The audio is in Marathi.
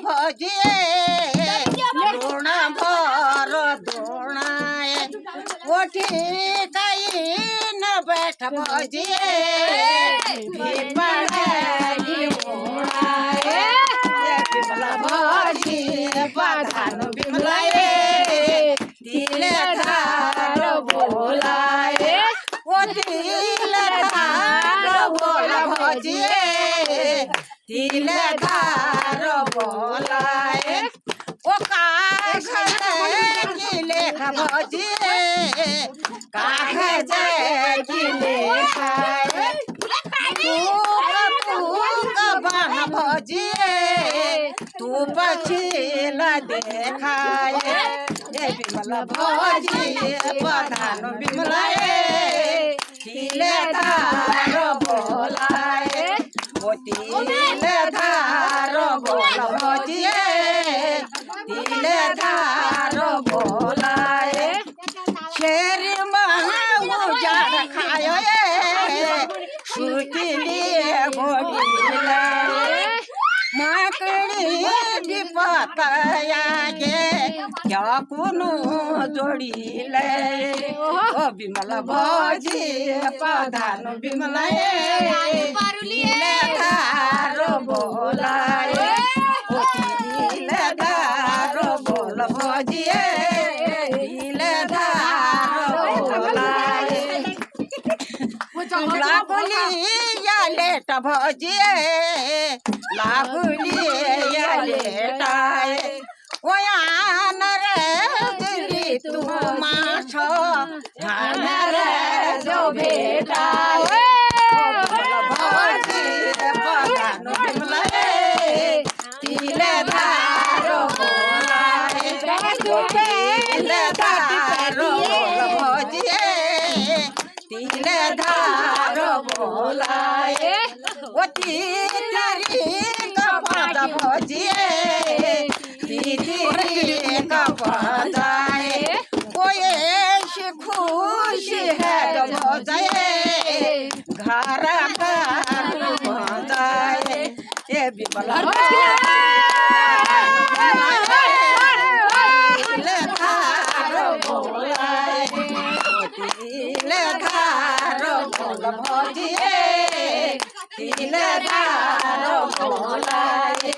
भजिए लूण भर दोणाए ओठी कई न बैठ भजिए पढ़ी मोड़ाए बिमला भजी बधान बिमलाए दिल धार बोलाए ओ दिल धार बोला भजिए दिल धार बोलाए ओ कागज की लेख भजिए कागज की लेख भजिए तू पछिल देखाए बिमला भजी बधान बिमलाए तिल धार बोलाए ओ तिल धार बोल भजिए तिल धार बोलाए शेर उजाड़ खाए सुतलिए घोड़ीला माकड़ी विपतया गे क्या कुनु जोड़ीले ओ बिमला भजी बधान बिमलाए तिल धार बोलाए ओ तिल धार बोल भजिए तिल धार बोलाए लागुली या लेट भजिए लागुली या लेटाए ओयान रे दिली तू माछ धान रे जो भेटाए भजी बधान बिमलाए तिल धार बोलाए तिल धार बोल भजिए तिल धार बोलाए ओ तितरी कपद भजिए तितरी कपदाए ओ ऐसी खुशी है भजाए घर घर भजाए ये बिमला तिल धार बोलाए तिल धार बोल भजिए तिल धार बोलाए